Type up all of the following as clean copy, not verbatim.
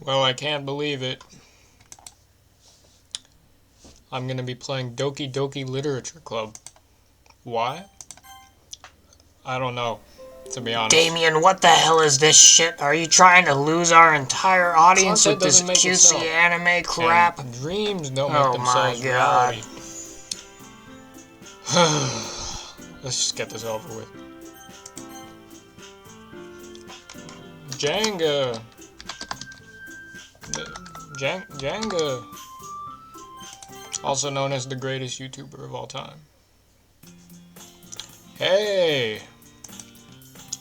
Well, I can't believe it. I'm gonna be playing Doki Doki Literature Club. Why? I don't know, to be honest. Damien, what the hell is this shit? Are you trying to lose our entire audience Content with this doesn't make cutesy itself. anime crap? And dreams don't make Oh themselves my god. reality. Let's just get this over with. Jenga. Jenga. Also known as the greatest YouTuber of all time. Hey!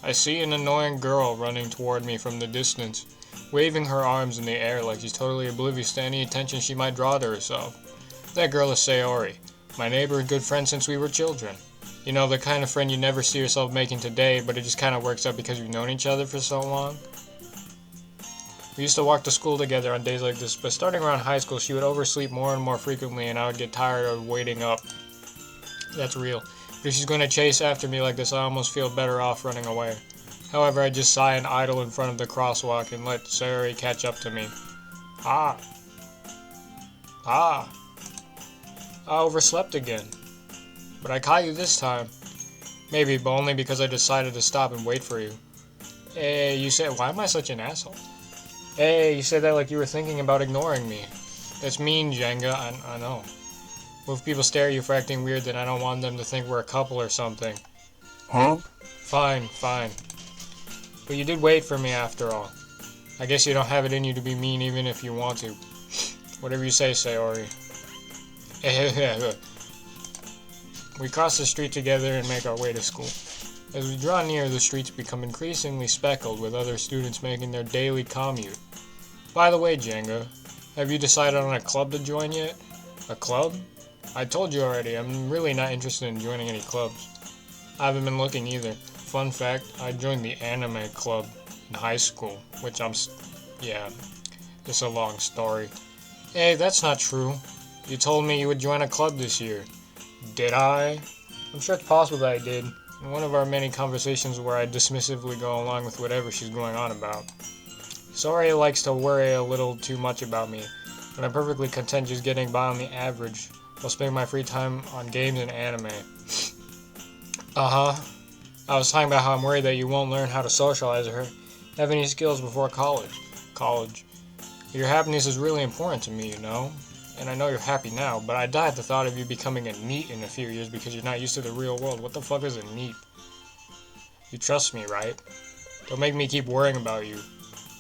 I see an annoying girl running toward me from the distance, waving her arms in the air like she's totally oblivious to any attention she might draw to herself. That girl is Sayori, my neighbor and good friend since we were children. You know, the kind of friend you never see yourself making today, but it just kind of works out because you've known each other for so long. We used to walk to school together on days like this, but starting around high school, she would oversleep more and more frequently, and I would get tired of waiting up. That's real. But if she's going to chase after me like this, I almost feel better off running away. However, I just sigh and idle in front of the crosswalk and let Sayori catch up to me. I overslept again. But I caught you this time. Maybe, but only because I decided to stop and wait for you. Hey, you said, why am I such an asshole? Hey, you said that like you were thinking about ignoring me. That's mean, Jenga, I know. Well, if people stare at you for acting weird, then I don't want them to think we're a couple or something. Huh? Fine. But you did wait for me after all. I guess you don't have it in you to be mean even if you want to. Whatever you say, Sayori. We cross the street together and make our way to school. As we draw near, the streets become increasingly speckled with other students making their daily commute. By the way, Jenga, have you decided on a club to join yet? A club? I told you already, I'm really not interested in joining any clubs. I haven't been looking either. Fun fact, I joined the anime club in high school, which yeah, it's a long story. Hey, that's not true. You told me you would join a club this year. Did I? I'm sure it's possible that I did. In one of our many conversations where I dismissively go along with whatever she's going on about. Sorry, likes to worry a little too much about me, but I'm perfectly content just getting by on the average while spending my free time on games and anime. I was talking about how I'm worried that you won't learn how to socialize or have any skills before college. Your happiness is really important to me, you know? And I know you're happy now, but I die at the thought of you becoming a NEET in a few years because you're not used to the real world. What the fuck is a NEET? You trust me, right? Don't make me keep worrying about you.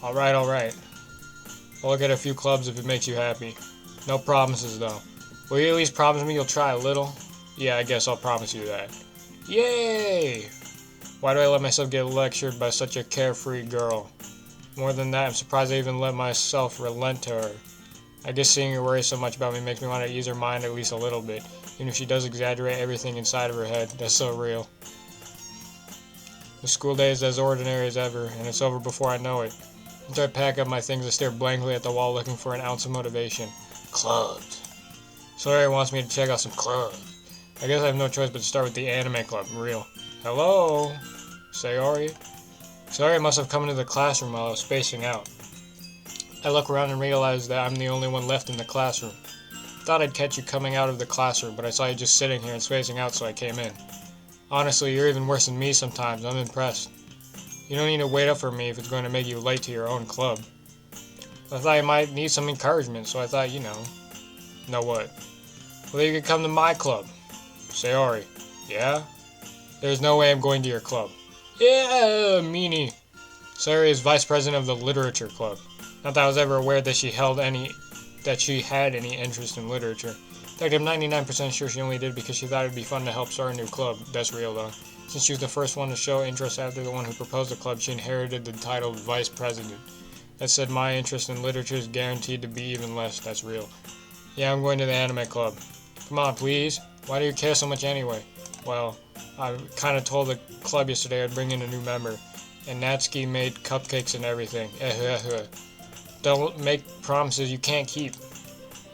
Alright. I'll look at a few clubs if it makes you happy. No promises, though. Will you at least promise me you'll try a little? Yeah, I guess I'll promise you that. Yay! Why do I let myself get lectured by such a carefree girl? More than that, I'm surprised I even let myself relent to her. I guess seeing her worry so much about me makes me want to ease her mind at least a little bit, even if she does exaggerate everything inside of her head. That's so real. The school day is as ordinary as ever, and it's over before I know it. After I pack up my things, I stare blankly at the wall looking for an ounce of motivation. Clubs. Sayori wants me to check out some clubs. I guess I have no choice but to start with the anime club. Real. Hello? Sayori? Sayori must have come into the classroom while I was spacing out. I look around and realize that I'm the only one left in the classroom. Thought I'd catch you coming out of the classroom, but I saw you just sitting here and spacing out, so I came in. Honestly, you're even worse than me sometimes. I'm impressed. You don't need to wait up for me if it's going to make you late to your own club. I thought you might need some encouragement, so I thought, you know. Know what? Well, you could come to my club. Sayori. Yeah? There's no way I'm going to your club. Yeah, meanie. Sayori is vice president of the literature club. Not that I was ever aware that she had any interest in literature. In fact, I'm 99% sure she only did because she thought it'd be fun to help start a new club. That's real, though. Since she was the first one to show interest after the one who proposed the club, she inherited the title of vice president. That said, my interest in literature is guaranteed to be even less. That's real. Yeah, I'm going to the anime club. Come on, please. Why do you care so much anyway? Well, I kind of told the club yesterday I'd bring in a new member, and Natsuki made cupcakes and everything. Don't make promises you can't keep.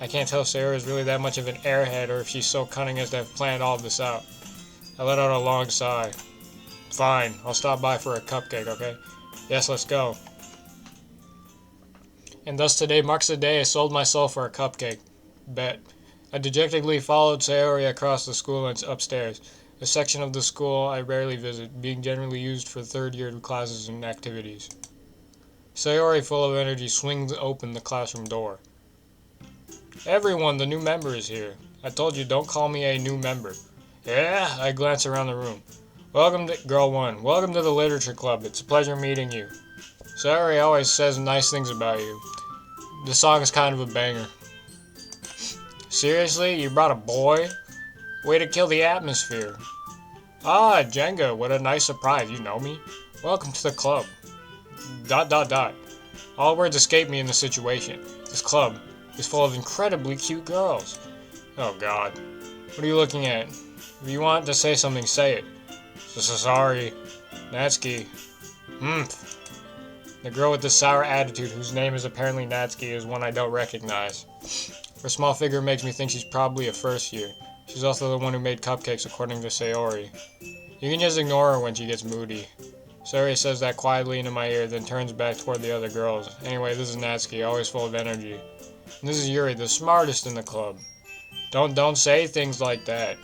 I can't tell if Sayori is really that much of an airhead or if she's so cunning as to have planned all of this out. I let out a long sigh. Fine, I'll stop by for a cupcake, okay? Yes, let's go. And thus today marks the day I sold myself for a cupcake. Bet. I dejectedly followed Sayori across the school and upstairs, a section of the school I rarely visit, being generally used for third-year classes and activities. Sayori, full of energy, swings open the classroom door. Everyone, the new member is here. I told you, don't call me a new member. Yeah, I glance around the room. Welcome to Girl 1. Welcome to the Literature Club. It's a pleasure meeting you. Sayori always says nice things about you. The song is kind of a banger. Seriously? You brought a boy? Way to kill the atmosphere. Ah, Jenga, what a nice surprise. You know me? Welcome to the club. ... All words escape me in this situation. This club is full of incredibly cute girls. Oh god. What are you looking at? If you want to say something, say it. Sorry. Natsuki. The girl with the sour attitude, whose name is apparently Natsuki, is one I don't recognize. Her small figure makes me think she's probably a first year. She's also the one who made cupcakes, according to Sayori. You can just ignore her when she gets moody. Sayori says that quietly into my ear, then turns back toward the other girls. Anyway, this is Natsuki, always full of energy. And this is Yuri, the smartest in the club. Don't say things like that.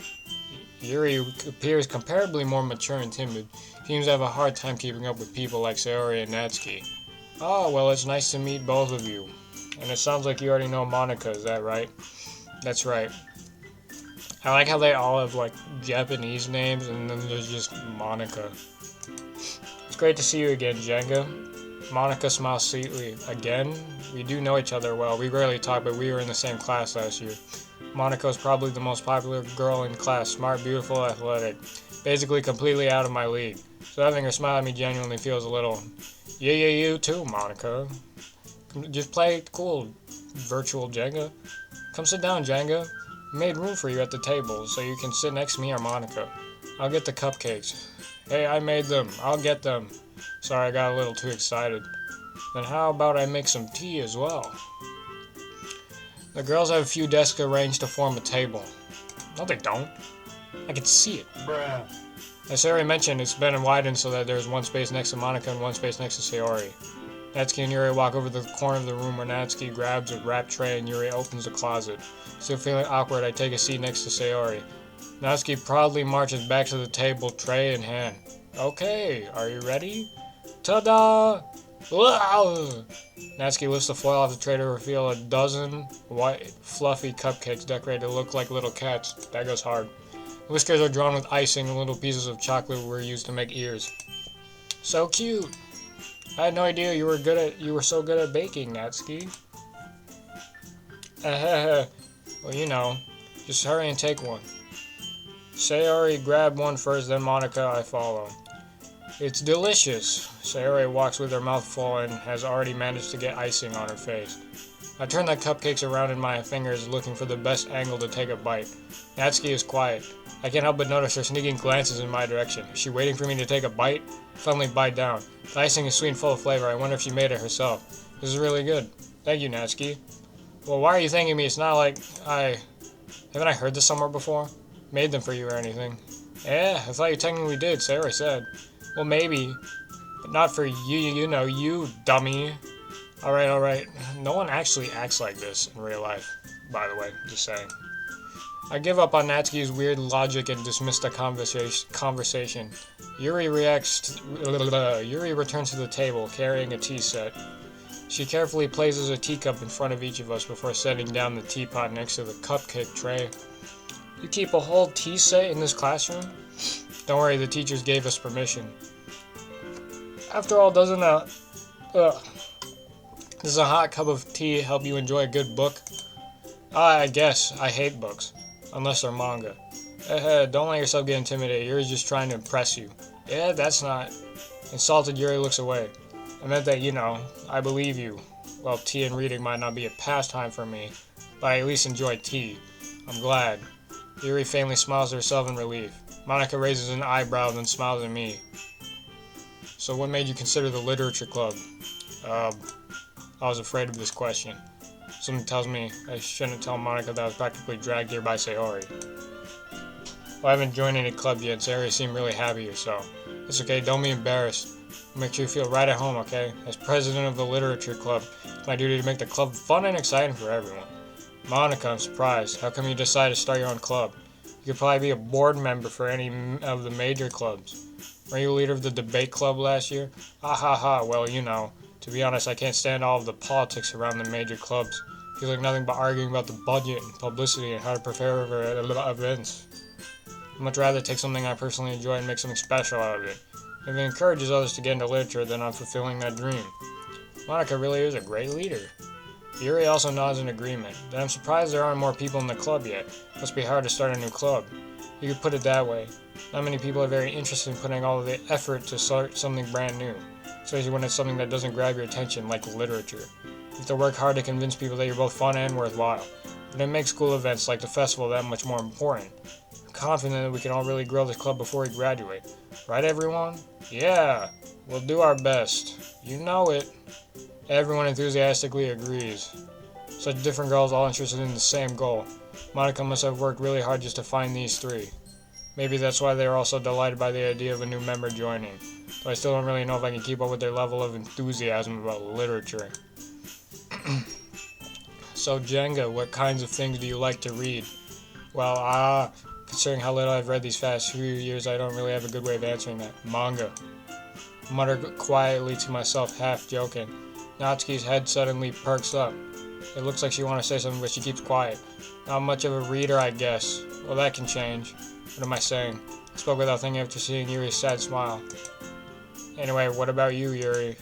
Yuri appears comparably more mature and timid. Seems to have a hard time keeping up with people like Sayori and Natsuki. Oh, well, it's nice to meet both of you. And it sounds like you already know Monica, is that right? That's right. I like how they all have, like, Japanese names, and then there's just Monica. It's great to see you again, Jenga. Monica smiles sweetly. Again? We do know each other well. We rarely talk, but we were in the same class last year. Monica is probably the most popular girl in class. Smart, beautiful, athletic. Basically completely out of my league. So having her smile at me genuinely feels a little... Yeah, you too, Monica. Just play cool, virtual Jenga. Come sit down, Jenga. I made room for you at the table, so you can sit next to me or Monica. I'll get the cupcakes. Hey, I made them. I'll get them. Sorry, I got a little too excited. Then how about I make some tea as well? The girls have a few desks arranged to form a table. No, they don't. I can see it. Bruh. As Sayori mentioned, it's been widened so that there's one space next to Monica and one space next to Sayori. Natsuki and Yuri walk over to the corner of the room where Natsuki grabs a wrapped tray and Yuri opens the closet. Still feeling awkward, I take a seat next to Sayori. Natsuki proudly marches back to the table, tray in hand. Okay, are you ready? Ta-da! Wow! Natsuki lifts the foil off the tray to reveal a dozen white, fluffy cupcakes decorated to look like little cats. That goes hard. The whiskers are drawn with icing and little pieces of chocolate were used to make ears. So cute! I had no idea you were so good at baking, Natsuki. Well, you know, just hurry and take one. Sayori grabbed one first, then Monica, I follow. It's delicious. Sayori walks with her mouth full and has already managed to get icing on her face. I turn the cupcakes around in my fingers, looking for the best angle to take a bite. Natsuki is quiet. I can't help but notice her sneaking glances in my direction. Is she waiting for me to take a bite? Suddenly bite down. The icing is sweet and full of flavor. I wonder if she made it herself. This is really good. Thank you, Natsuki. Well, why are you thanking me? It's not like Haven't I heard this somewhere before? Made them for you or anything. Yeah, I thought you technically did, Sayori said. Well, maybe. But not for you, you dummy. Alright. No one actually acts like this in real life, by the way, just saying. I give up on Natsuki's weird logic and dismiss the conversation. Yuri returns to the table, carrying a tea set. She carefully places a teacup in front of each of us before setting down the teapot next to the cupcake tray. You keep a whole tea set in this classroom? Don't worry, the teachers gave us permission. After all, does a hot cup of tea help you enjoy a good book? I guess. I hate books. Unless they're manga. Don't let yourself get intimidated. Yuri's just trying to impress you. Yeah, that's not... Insulted, Yuri looks away. I meant that, I believe you. Well, tea and reading might not be a pastime for me, but I at least enjoy tea. I'm glad. Yuri faintly smiles to herself in relief. Monica raises an eyebrow, then smiles at me. So what made you consider the literature club? I was afraid of this question. Something tells me I shouldn't tell Monica that I was practically dragged here by Sayori. Well, I haven't joined any club yet. Sayori seemed really happy or so. It's okay, don't be embarrassed. I'll make sure you feel right at home, okay? As president of the literature club, It's my duty to make the club fun and exciting for everyone. Monica, I'm surprised. How come you decided to start your own club? You could probably be a board member for any of the major clubs. Were you leader of the debate club last year? Ha ha ha, well, you know. To be honest, I can't stand all of the politics around the major clubs. It feels like nothing but arguing about the budget and publicity and how to prepare for events. I'd much rather take something I personally enjoy and make something special out of it. If it encourages others to get into literature, then I'm fulfilling that dream. Monica really is a great leader. Yuri also nods in agreement. Then I'm surprised there aren't more people in the club yet. Must be hard to start a new club. You could put it that way. Not many people are very interested in putting all of the effort to start something brand new, especially when it's something that doesn't grab your attention like literature. You have to work hard to convince people that you're both fun and worthwhile. But it makes school events like the festival that much more important. I'm confident that we can all really grow this club before we graduate. Right, everyone? Yeah, we'll do our best. You know it. Everyone enthusiastically agrees. Such different girls all interested in the same goal. Monica must have worked really hard just to find these three. Maybe that's why they are all so delighted by the idea of a new member joining. Though I still don't really know if I can keep up with their level of enthusiasm about literature. So Jenga, what kinds of things do you like to read? Well, considering how little I've read these past few years, I don't really have a good way of answering that. Manga. I muttered quietly to myself, half joking. Natsuki's head suddenly perks up. It looks like she wants to say something, but she keeps quiet. Not much of a reader, I guess. Well, that can change. What am I saying? I spoke without thinking after seeing Yuri's sad smile. Anyway, what about you, Yuri?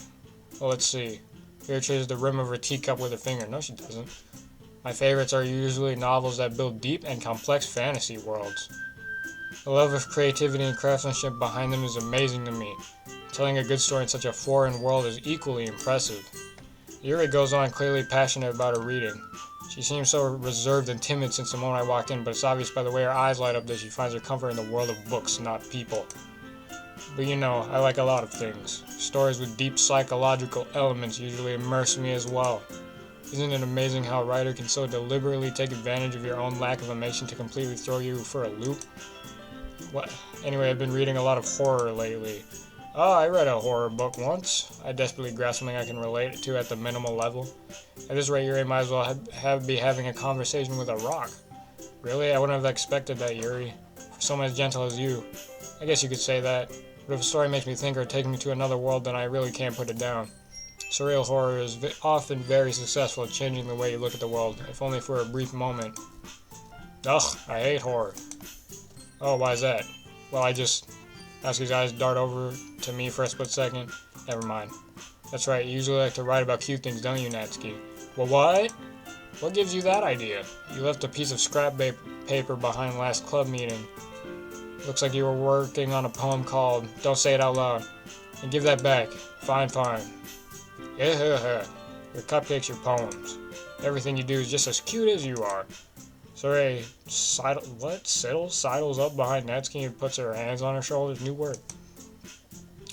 Well, let's see. Yuri traces the rim of her teacup with her finger. No, she doesn't. My favorites are usually novels that build deep and complex fantasy worlds. The love of creativity and craftsmanship behind them is amazing to me. Telling a good story in such a foreign world is equally impressive. Yuri goes on, clearly passionate about her reading. She seems so reserved and timid since the moment I walked in, but it's obvious by the way her eyes light up that she finds her comfort in the world of books, not people. But you know, I like a lot of things. Stories with deep psychological elements usually immerse me as well. Isn't it amazing how a writer can so deliberately take advantage of your own lack of emotion to completely throw you for a loop? What? Anyway, I've been reading a lot of horror lately. I read a horror book once. I desperately grasp something I can relate to at the minimal level. At this rate, Yuri might as well be having a conversation with a rock. Really? I wouldn't have expected that, Yuri. For someone as gentle as you. I guess you could say that. But if a story makes me think or takes me to another world, then I really can't put it down. Surreal horror is often very successful at changing the way you look at the world, if only for a brief moment. Ugh, I hate horror. Oh, why is that? Well, Natsuki's eyes dart over to me for a split second. Never mind. That's right, you usually like to write about cute things, don't you, Natsuki? Well, what? What gives you that idea? You left a piece of scrap paper behind last club meeting. Looks like you were working on a poem called Don't Say It Out Loud. And give that back. Fine. Yeah, your cupcakes, your poems. Everything you do is just as cute as you are. Sorry, sidles up behind Natsuki and puts her hands on her shoulders. New word.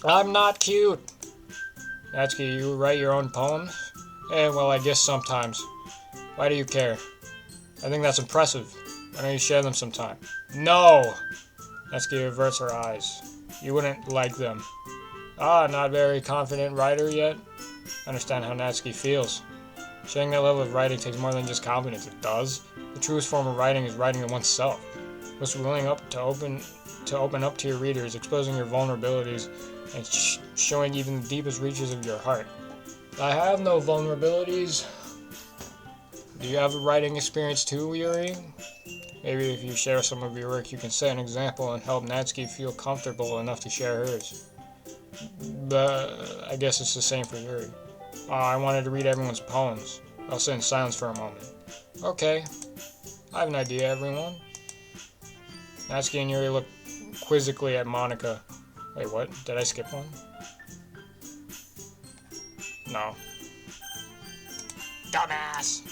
I'm not cute. Natsuki, you write your own poems? Well, I guess sometimes. Why do you care? I think that's impressive. Why don't you share them sometime? No! Natsuki averts her eyes. You wouldn't like them. Not very confident writer yet? I understand how Natsuki feels. Sharing that level of writing takes more than just confidence. It does. The truest form of writing is writing to oneself. Most willing to open up to your readers, exposing your vulnerabilities, and showing even the deepest reaches of your heart. I have no vulnerabilities. Do you have a writing experience too, Yuri? Maybe if you share some of your work, you can set an example and help Natsuki feel comfortable enough to share hers. But I guess it's the same for Yuri. I wanted to read everyone's poems. I'll sit in silence for a moment. Okay. I have an idea, everyone. Natsuki and Yuri look quizzically at Monica. Wait, what? Did I skip one? No. Dumbass!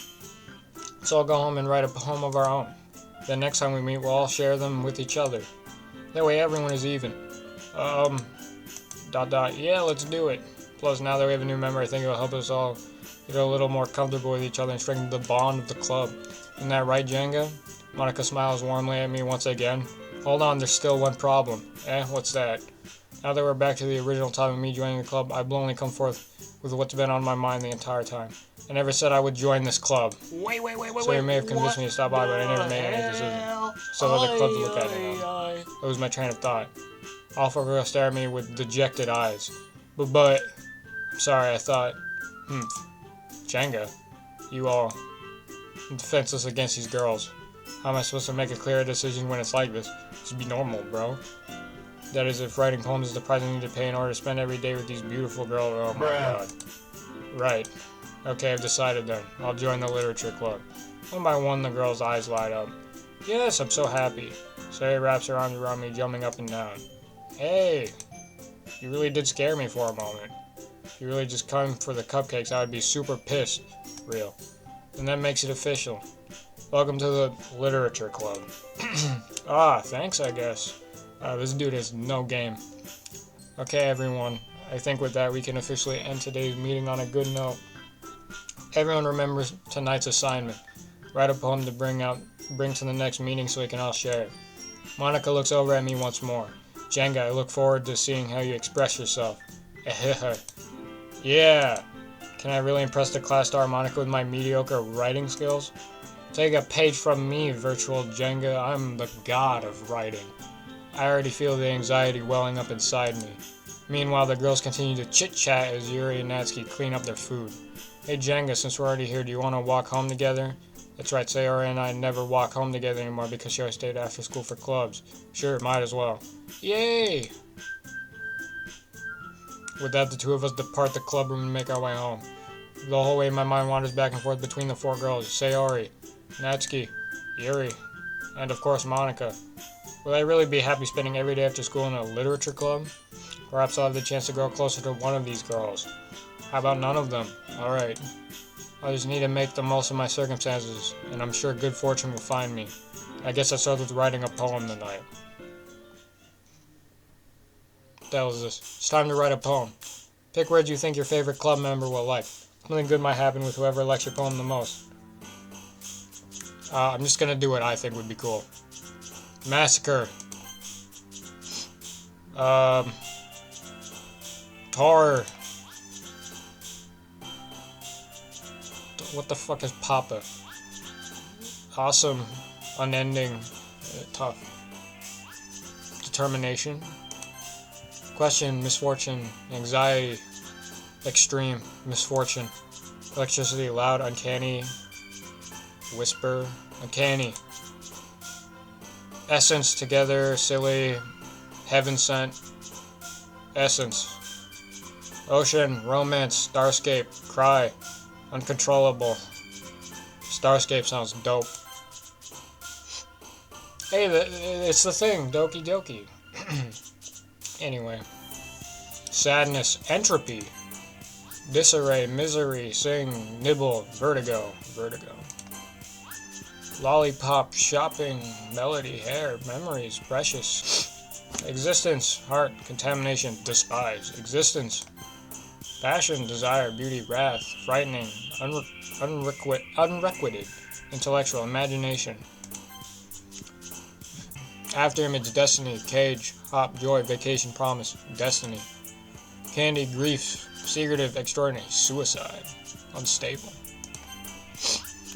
So I'll go home and write a poem of our own. Then next time we meet, we'll all share them with each other. That way everyone is even. Yeah, let's do it. Plus, now that we have a new member, I think it'll help us all get a little more comfortable with each other and strengthen the bond of the club. Isn't that right, Jenga? Monica smiles warmly at me once again. Hold on, there's still one problem. What's that? Now that we're back to the original time of me joining the club, I bluntly come forth. with what's been on my mind the entire time. I never said I would join this club. Wait. So you may have convinced me to stop by, but I never made any decision. So other clubs to look at it now. That was my train of thought. Awful girl stared at me with dejected eyes. But, I'm sorry, I thought, Jenga, you all defenseless against these girls. How am I supposed to make a clear decision when it's like this? Just be normal, bro. That is, if writing poems is the price I need to pay in order to spend every day with these beautiful girls. Oh my god. Right. Okay, I've decided then. I'll join the literature club. One by one, the girl's eyes light up. Yes, I'm so happy. Sayori wraps her arms around me, jumping up and down. Hey, you really did scare me for a moment. If you really just come for the cupcakes, I would be super pissed. Real. And that makes it official. Welcome to the literature club. Thanks, I guess. This dude has no game. Okay, everyone. I think with that, we can officially end today's meeting on a good note. Everyone remembers tonight's assignment. Write a poem to bring to the next meeting so we can all share it. Monica looks over at me once more. Jenga, I look forward to seeing how you express yourself. Yeah. Can I really impress the class star Monica with my mediocre writing skills? Take a page from me, virtual Jenga. I'm the god of writing. I already feel the anxiety welling up inside me. Meanwhile, the girls continue to chit-chat as Yuri and Natsuki clean up their food. Hey Jenga, since we're already here, do you want to walk home together? That's right, Sayori and I never walk home together anymore because she always stayed after school for clubs. Sure, might as well. Yay! With that, the two of us depart the clubroom and make our way home. The whole way my mind wanders back and forth between the four girls, Sayori, Natsuki, Yuri, and of course Monica. Will I really be happy spending every day after school in a literature club? Perhaps I'll have the chance to grow closer to one of these girls. How about none of them? Alright. I just need to make the most of my circumstances, and I'm sure good fortune will find me. I guess I started with writing a poem tonight. What the hell is this? It's time to write a poem. Pick words you think your favorite club member will like. Something good might happen with whoever likes your poem the most. I'm just gonna do what I think would be cool. Massacre. Horror. What the fuck is Papa? Awesome. Unending. Tough. Determination. Question. Misfortune. Anxiety. Extreme. Misfortune. Electricity. Loud. Uncanny. Whisper. Uncanny. Essence. Together. Silly. Heaven sent. Essence. Ocean. Romance. Starscape. Cry. Uncontrollable. Starscape sounds dope. Hey, it's the thing. Doki Doki. Anyway. Sadness. Entropy. Disarray. Misery. Sing. Nibble. Vertigo. Lollipop. Shopping. Melody. Hair. Memories. Precious. Existence. Heart. Contamination. Despise. Existence. Passion, desire, beauty, wrath, frightening, unrequited, intellectual, imagination. After image, destiny, cage, hop, joy, vacation, promise, destiny. Candy, grief, secretive, extraordinary, suicide, unstable.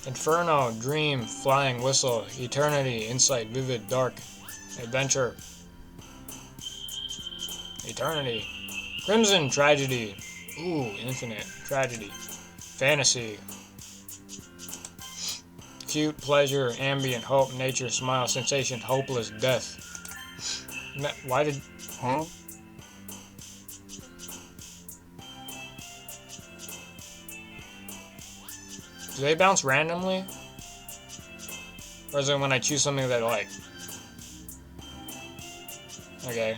Inferno, dream, flying, whistle, eternity, insight, vivid, dark, adventure. Eternity. Crimson, tragedy. Ooh, infinite. Tragedy. Fantasy. Cute, pleasure, ambient, hope, nature, smile, sensation, hopeless, death. Why did... Huh? Do they bounce randomly? Or is it when I choose something that I like? Okay.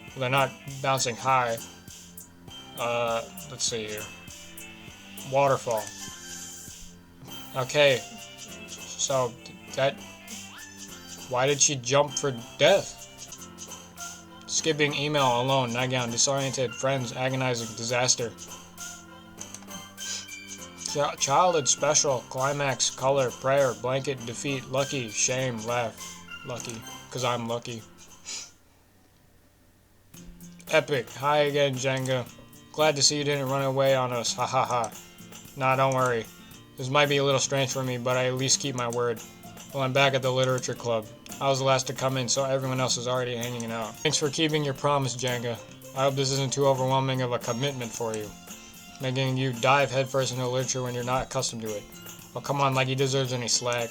Well, they're not bouncing high. Let's see here. Waterfall. Okay. So, that... Why did she jump for death? Skipping email alone, nightgown, disoriented, friends, agonizing, disaster. Childhood, special, climax, color, prayer, blanket, defeat, lucky, shame, laugh. Lucky, because I'm lucky. Epic, hi again, Jenga. Glad to see you didn't run away on us, ha ha ha. Nah, don't worry. This might be a little strange for me, but I at least keep my word. Well, I'm back at the literature club. I was the last to come in, so everyone else is already hanging out. Thanks for keeping your promise, Jenga. I hope this isn't too overwhelming of a commitment for you, making you dive headfirst into literature when you're not accustomed to it. Well, come on, like he deserves any slack.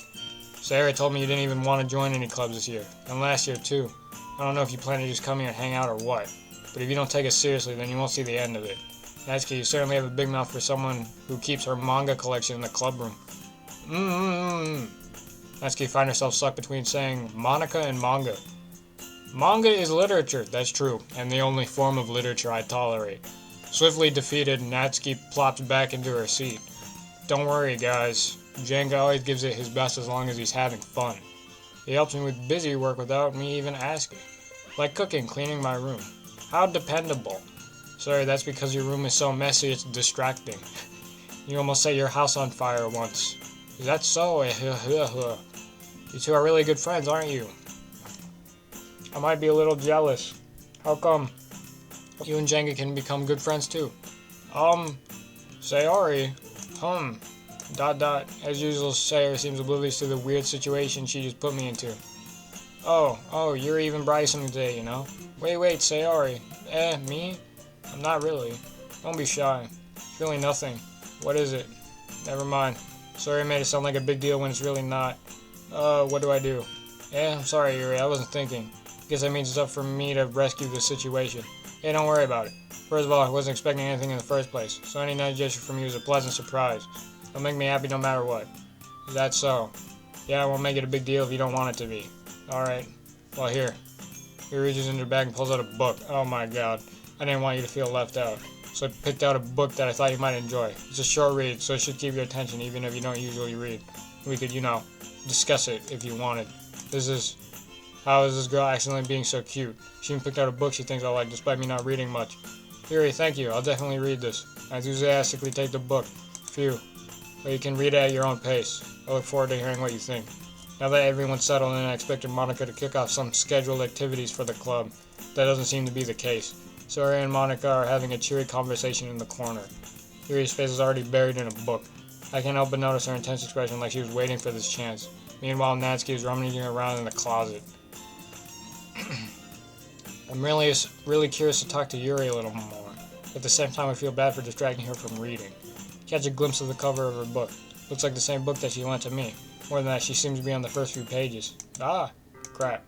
Sarah told me you didn't even want to join any clubs this year, and last year too. I don't know if you plan to just come here and hang out or what, but if you don't take it seriously, then you won't see the end of it. Natsuki, you certainly have a big mouth for someone who keeps her manga collection in the club room. Natsuki finds herself stuck between saying Monica and manga. Manga is literature, that's true, and the only form of literature I tolerate. Swiftly defeated, Natsuki plops back into her seat. Don't worry, guys. Jenga always gives it his best as long as he's having fun. He helps me with busy work without me even asking. Like cooking, cleaning my room. How dependable. Sorry, that's because your room is so messy it's distracting. You almost set your house on fire once. Is that so? You two are really good friends, aren't you? I might be a little jealous. How come? You and Jenga can become good friends too. Sayori. As usual, Sayori seems oblivious to the weird situation she just put me into. Oh, you're even brightsome today, you know? Wait, Sayori. Me? I'm not really. Don't be shy. It's really nothing. What is it? Never mind. Sorry I made it sound like a big deal when it's really not. What do I do? I'm sorry, Yuri, I wasn't thinking. Guess that means it's up for me to rescue the situation. Hey, don't worry about it. First of all, I wasn't expecting anything in the first place, so any nice gesture from you is a pleasant surprise. It'll make me happy no matter what. Is that so? Yeah, I won't make it a big deal if you don't want it to be. Alright. Well, here. He reaches into her bag and pulls out a book. Oh my god. I didn't want you to feel left out. So I picked out a book that I thought you might enjoy. It's a short read, so it should keep your attention even if you don't usually read. We could, discuss it if you wanted. How is this girl accidentally being so cute? She even picked out a book she thinks I'll like despite me not reading much. Yuri, thank you. I'll definitely read this. I enthusiastically take the book. Phew. But you can read it at your own pace. I look forward to hearing what you think. Now that everyone's settled in, I expected Monica to kick off some scheduled activities for the club. That doesn't seem to be the case. Sora and Monica are having a cheery conversation in the corner. Yuri's face is already buried in a book. I can't help but notice her intense expression like she was waiting for this chance. Meanwhile, Natsuki is rummaging around in the closet. I'm really curious to talk to Yuri a little more. At the same time, I feel bad for distracting her from reading. Catch a glimpse of the cover of her book. Looks like the same book that she lent to me. More than that, she seems to be on the first few pages. Ah, crap.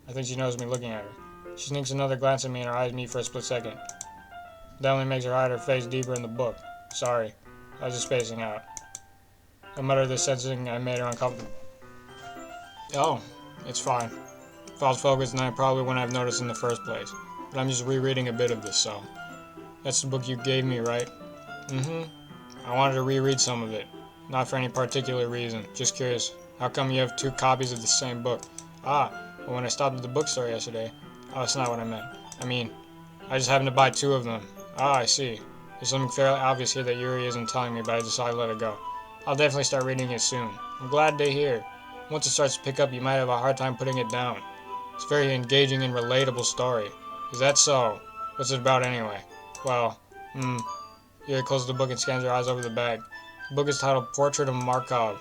I think she knows me looking at her. She sneaks another glance at me and our eyes meet for a split second. That only makes her hide her face deeper in the book. Sorry, I was just spacing out. I muttered this, sensing I made her uncomfortable. Oh, it's fine. If I was focused, then I probably wouldn't have noticed in the first place. But I'm just rereading a bit of this, so. That's the book you gave me, right? I wanted to reread some of it. Not for any particular reason. Just curious. How come you have 2 copies of the same book? Well, when I stopped at the bookstore yesterday. Oh, that's not what I meant. I just happened to buy 2 of them. I see. There's something fairly obvious here that Yuri isn't telling me, but I decided to let it go. I'll definitely start reading it soon. I'm glad to hear. Once it starts to pick up, you might have a hard time putting it down. It's a very engaging and relatable story. Is that so? What's it about anyway? Well, Yuri closes the book and scans her eyes over the bag. The book is titled Portrait of Markov.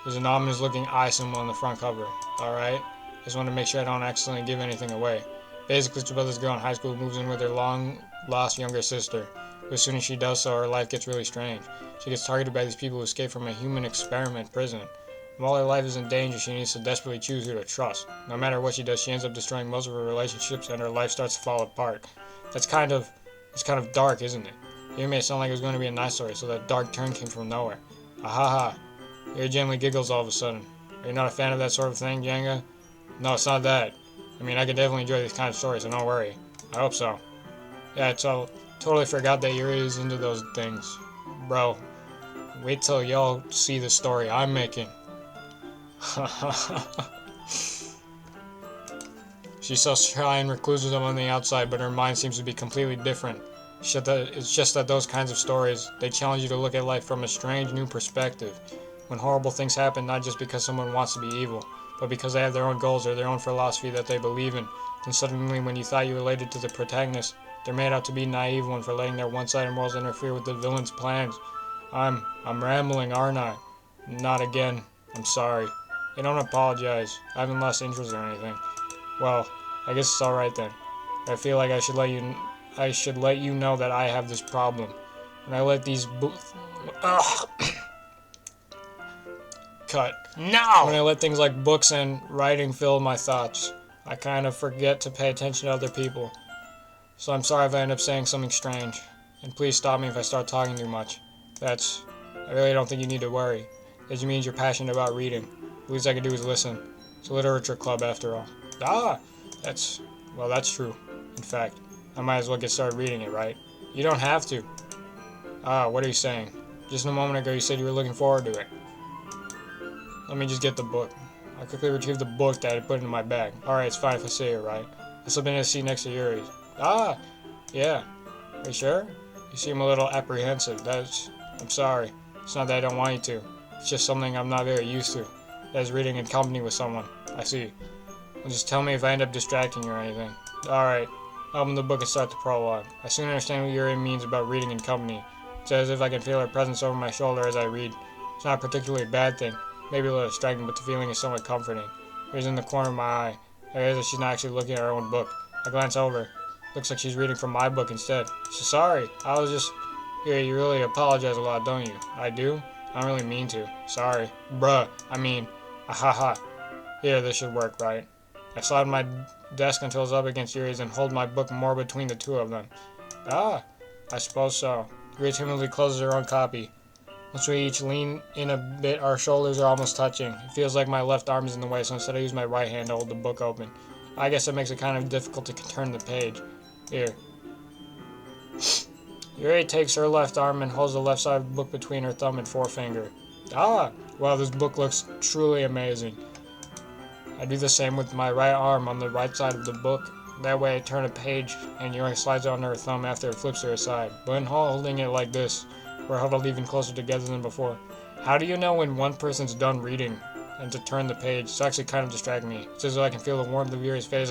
There's an ominous-looking eye symbol on the front cover. Alright? Just want to make sure I don't accidentally give anything away. Basically, it's about this girl in high school who moves in with her long-lost younger sister. But as soon as she does so, her life gets really strange. She gets targeted by these people who escape from a human experiment prison. And while her life is in danger, she needs to desperately choose who to trust. No matter what she does, she ends up destroying most of her relationships and her life starts to fall apart. It's kind of dark, isn't it? You made it sound like it was going to be a nice story, so that dark turn came from nowhere. Ahaha. Yuri gently giggles all of a sudden. Are you not a fan of that sort of thing, Jenga? No, it's not that. I could definitely enjoy these kind of stories, so don't worry. I hope so. Yeah, totally forgot that Yuri is into those things. Bro, wait till y'all see the story I'm making. She's so shy and reclusive on the outside, but her mind seems to be completely different. It's just that those kinds of stories, they challenge you to look at life from a strange new perspective. When horrible things happen, not just because someone wants to be evil, but because they have their own goals or their own philosophy that they believe in, and suddenly when you thought you related to the protagonist, They're made out to be naive ones for letting their one-sided morals interfere with the villain's plans. I'm rambling, aren't I? Not again. I'm sorry. Hey, don't apologize. I haven't lost interest or anything. Well, I guess it's alright then. I feel like I should let you know that I have this problem. When I let these ugh. Cut. No! When I let things like books and writing fill my thoughts, I kind of forget to pay attention to other people. So I'm sorry if I end up saying something strange. And please stop me if I start talking too much. I really don't think you need to worry. It just means you're passionate about reading. The least I can do is listen. It's a literature club after all. That's true. In fact, I might as well get started reading it, right? You don't have to. What are you saying? Just a moment ago you said you were looking forward to it. Let me just get the book. I quickly retrieved the book that I put into my bag. Alright, it's fine if I say it, right? I slip in a seat next to Yuri's. Yeah. Are you sure? You seem a little apprehensive. I'm sorry. It's not that I don't want you to. It's just something I'm not very used to. That is reading in company with someone. I see. Well, just tell me if I end up distracting you or anything. Alright. I open the book and start the prologue. I soon understand what Yuri means about reading in company. It's as if I can feel her presence over my shoulder as I read. It's not a particularly bad thing. Maybe a little distracting, but the feeling is somewhat comforting. She's in the corner of my eye. I realize that she's not actually looking at her own book. I glance over. Looks like she's reading from my book instead. She's sorry. I was just... Here, you really apologize a lot, don't you? I do? I don't really mean to. Sorry. Bruh. I mean... Ahaha. Here, this should work, right? I slide my desk until it's up against Yuri's and hold my book more between the two of them. I suppose so. Yuri timidly closes her own copy. Once we each lean in a bit, our shoulders are almost touching. It feels like my left arm is in the way, so instead I use my right hand to hold the book open. I guess it makes it kind of difficult to turn the page. Here. Yuri takes her left arm and holds the left side of the book between her thumb and forefinger. Wow, this book looks truly amazing. I do the same with my right arm on the right side of the book. That way I turn a page and Yuri slides it on her thumb after it flips to her side. But in holding it like this, we're huddled even closer together than before. How do you know when one person's done reading and to turn the page? It's actually kind of distracting me. It's as though I can feel the warmth of Yuri's face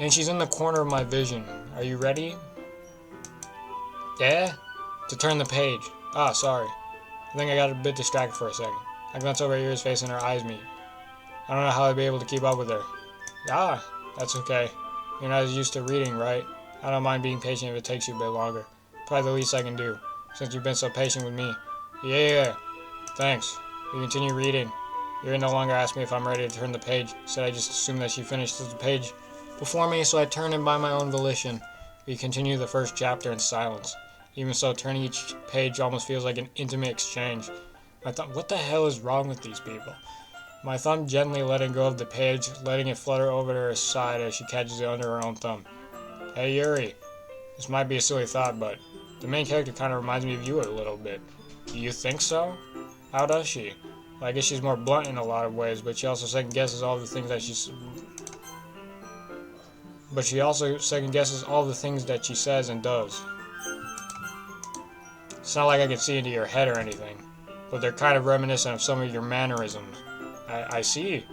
and she's in the corner of my vision. Are you ready? Yeah? To turn the page. Sorry. I think I got a bit distracted for a second. I glance over at Yuri's face and her eyes meet. I don't know how I'd be able to keep up with her. That's okay. You're not as used to reading, right? I don't mind being patient if it takes you a bit longer. Probably the least I can do, since you've been so patient with me. Yeah. Thanks. We continue reading. Yuri no longer asks me if I'm ready to turn the page. Instead, I just assume that she finished the page before me, so I turn it by my own volition. We continue the first chapter in silence. Even so, turning each page almost feels like an intimate exchange. I thought, what the hell is wrong with these people? My thumb gently letting go of the page, letting it flutter over to her side as she catches it under her own thumb. Hey Yuri, this might be a silly thought, but the main character kind of reminds me of you a little bit. Do you think so? How does she? Well, I guess she's more blunt in a lot of ways, but she also second guesses all the things that she says and does. It's not like I can see into your head or anything, but they're kind of reminiscent of some of your mannerisms. I see.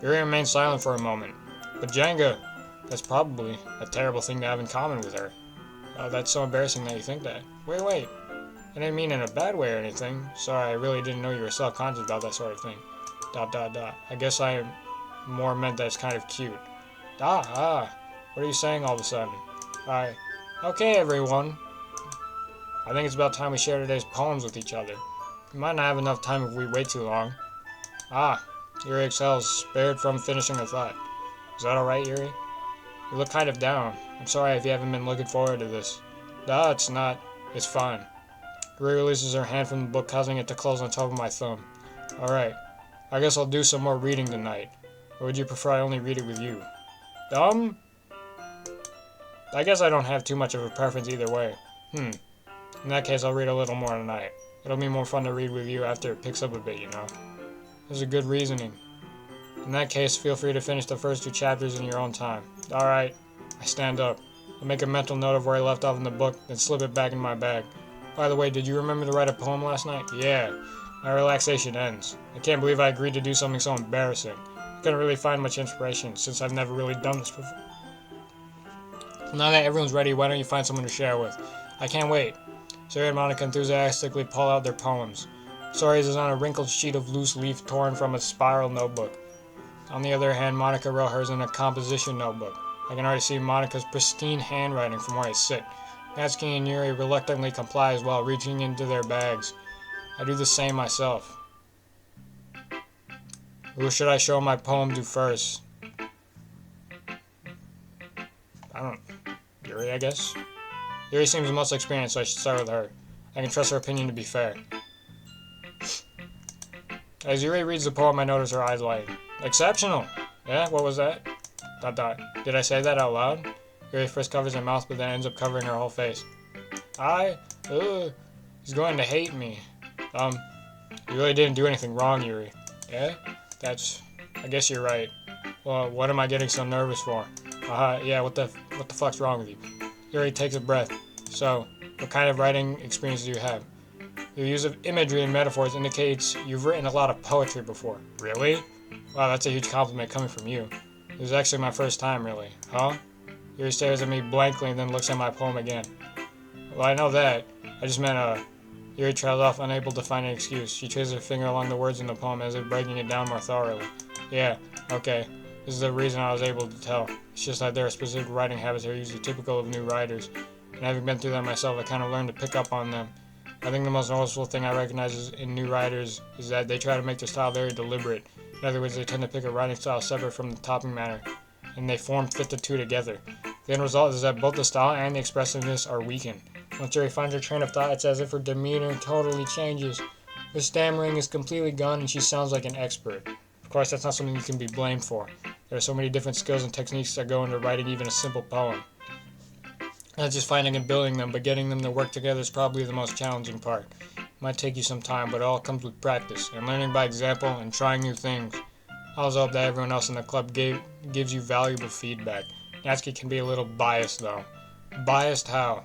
Yuri remains silent for a moment. But Jenga, that's probably a terrible thing to have in common with her. Oh, that's so embarrassing that you think that. Wait. I didn't mean in a bad way or anything. Sorry, I really didn't know you were self-conscious about that sort of thing. ... I guess I more meant that it's kind of cute. What are you saying all of a sudden? Okay, everyone. I think it's about time we share today's poems with each other. We might not have enough time if we wait too long. Yuri exhales, spared from finishing a thought. Is that alright, Yuri? You look kind of down. I'm sorry if you haven't been looking forward to this. It's not. It's fine. Yuri releases her hand from the book, causing it to close on top of my thumb. Alright. I guess I'll do some more reading tonight. Or would you prefer I only read it with you? I guess I don't have too much of a preference either way. In that case, I'll read a little more tonight. It'll be more fun to read with you after it picks up a bit, you know. There's a good reasoning. In that case, feel free to finish the first 2 chapters in your own time. Alright. I stand up. I make a mental note of where I left off in the book, then slip it back in my bag. By the way, did you remember to write a poem last night? Yeah. My relaxation ends. I can't believe I agreed to do something so embarrassing. I couldn't really find much inspiration, since I've never really done this before. Now that everyone's ready, why don't you find someone to share with? I can't wait. Siri and Monica enthusiastically pull out their poems. Stories is on a wrinkled sheet of loose leaf torn from a spiral notebook. On the other hand, Monica wrote hers in a composition notebook. I can already see Monica's pristine handwriting from where I sit. Natsuki and Yuri reluctantly complies while reaching into their bags. I do the same myself. Who should I show my poem to first? I don't know. Yuri, I guess? Yuri seems the most experienced, so I should start with her. I can trust her opinion to be fair. As Yuri reads the poem, I notice her eyes light. Exceptional! Yeah, what was that? ... Did I say that out loud? Yuri first covers her mouth, but then ends up covering her whole face. He's going to hate me. You really didn't do anything wrong, Yuri. Yeah? I guess you're right. Well, what am I getting so nervous for? Yeah, what the fuck's wrong with you? Yuri takes a breath. So, what kind of writing experience do you have? Your use of imagery and metaphors indicates you've written a lot of poetry before. Really? Wow, that's a huge compliment coming from you. This is actually my first time, really. Huh? Yuri stares at me blankly and then looks at my poem again. Well, I know that. I just meant, Yuri trails off, unable to find an excuse. She traces her finger along the words in the poem as if breaking it down more thoroughly. Yeah, okay. This is the reason I was able to tell. It's just that there are specific writing habits that are usually typical of new writers. And having been through that myself, I kind of learned to pick up on them. I think the most noticeable thing I recognize in new writers is that they try to make their style very deliberate. In other words, they tend to pick a writing style separate from the topic matter, and they fit the two together. The end result is that both the style and the expressiveness are weakened. Once Yuri finds her train of thought, it's as if her demeanor totally changes. Her stammering is completely gone, and she sounds like an expert. Of course, that's not something you can be blamed for. There are so many different skills and techniques that go into writing even a simple poem. Not just finding and building them, but getting them to work together is probably the most challenging part. It might take you some time, but it all comes with practice, and learning by example, and trying new things. I also hope that everyone else in the club gives you valuable feedback. Natsuki can be a little biased, though. Biased how?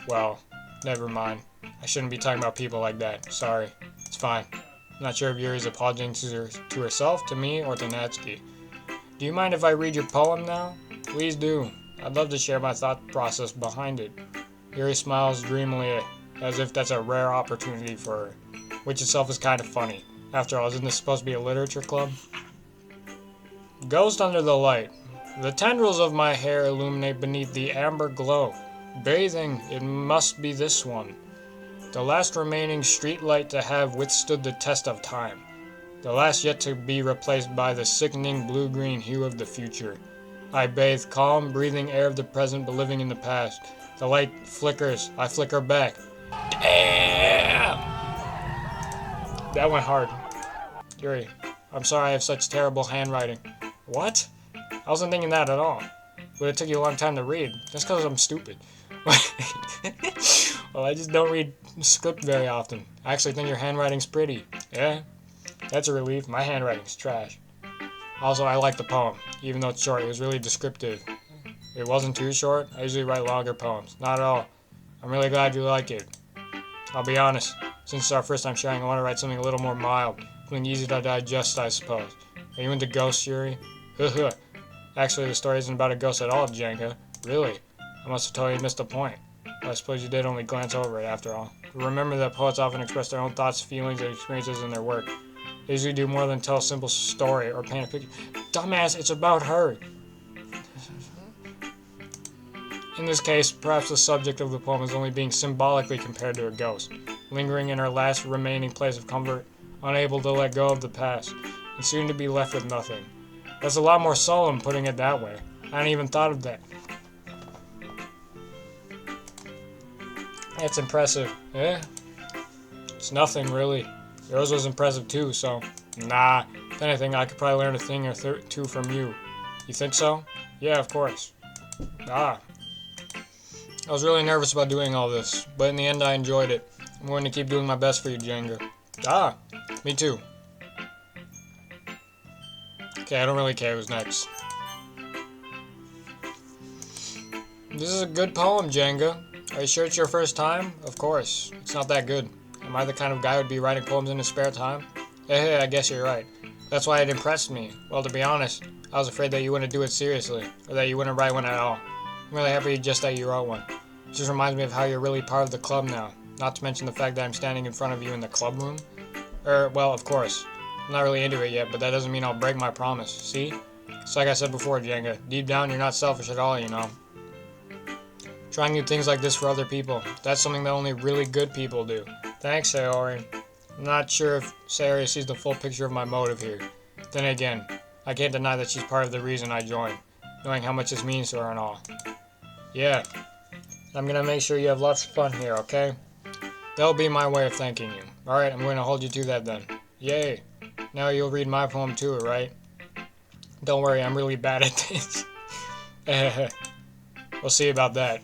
Well, never mind. I shouldn't be talking about people like that. Sorry. It's fine. I'm not sure if Yuri's apologizing to herself, to me, or to Natsuki. Do you mind if I read your poem now? Please do. I'd love to share my thought process behind it. Yuri smiles dreamily, as if that's a rare opportunity for her, which itself is kind of funny. After all, isn't this supposed to be a literature club? Ghost under the light. The tendrils of my hair illuminate beneath the amber glow. Bathing, it must be this one. The last remaining street light to have withstood the test of time. The last yet to be replaced by the sickening blue-green hue of the future. I bathe calm, breathing air of the present, but living in the past. The light flickers. I flicker back. Damn! That went hard. Yuri, I'm sorry I have such terrible handwriting. What? I wasn't thinking that at all. But it took you a long time to read. That's because I'm stupid. Well, I just don't read script very often. I actually think your handwriting's pretty. Yeah? That's a relief. My handwriting's trash. Also, I like the poem. Even though it's short, it was really descriptive. It wasn't too short. I usually write longer poems. Not at all. I'm really glad you like it. I'll be honest. Since it's our first time sharing, I want to write something a little more mild. Something easy to digest, I suppose. Are you into ghosts, Yuri? Actually, the story isn't about a ghost at all, Jenga. Really? I must have totally missed the point. I suppose you did only glance over it, after all. But remember that poets often express their own thoughts, feelings, and experiences in their work. They usually do more than tell a simple story or paint a picture. Dumbass, it's about her. In this case, perhaps the subject of the poem is only being symbolically compared to a ghost, lingering in her last remaining place of comfort, unable to let go of the past, and soon to be left with nothing. That's a lot more solemn, putting it that way. I hadn't even thought of that. That's impressive. Yeah? It's nothing, really. Yours was impressive too, so... Nah. If anything, I could probably learn a thing or two from you. You think so? Yeah, of course. I was really nervous about doing all this, but in the end I enjoyed it. I'm going to keep doing my best for you, Jenga. Me too. Okay, I don't really care who's next. This is a good poem, Jenga. Are you sure it's your first time? Of course. It's not that good. Am I the kind of guy who would be writing poems in his spare time? Hey, I guess you're right. That's why it impressed me. Well, to be honest, I was afraid that you wouldn't do it seriously, or that you wouldn't write one at all. I'm really happy just that you wrote one. It just reminds me of how you're really part of the club now. Not to mention the fact that I'm standing in front of you in the club room. Well, of course. I'm not really into it yet, but that doesn't mean I'll break my promise. See? It's like I said before, Jenga. Deep down, you're not selfish at all, you know. Trying new things like this for other people. That's something that only really good people do. Thanks, Sayori. I'm not sure if Sayori sees the full picture of my motive here. Then again, I can't deny that she's part of the reason I joined, knowing how much this means to her and all. Yeah, I'm gonna make sure you have lots of fun here, okay? That'll be my way of thanking you. Alright, I'm going to hold you to that then. Yay! Now you'll read my poem too, right? Don't worry, I'm really bad at this. We'll see about that.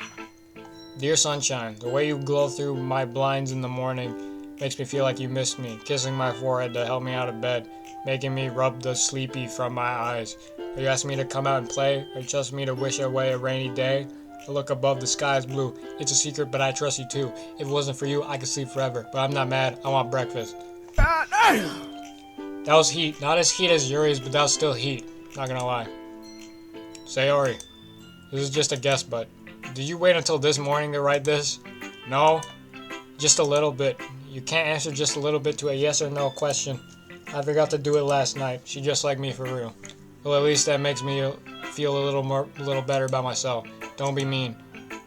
Dear sunshine, the way you glow through my blinds in the morning makes me feel like you missed me, kissing my forehead to help me out of bed, making me rub the sleepy from my eyes. Are you asking me to come out and play, or just me to wish away a rainy day? I look above, the sky is blue. It's a secret, but I trust you too. If it wasn't for you, I could sleep forever. But I'm not mad. I want breakfast. That was heat. Not as heat as Yuri's, but that was still heat. Not gonna lie. Sayori, this is just a guess, but did you wait until this morning to write this? No? Just a little bit. You can't answer just a little bit to a yes or no question. I forgot to do it last night. She just like me for real. Well, at least that makes me feel a little better about myself. Don't be mean.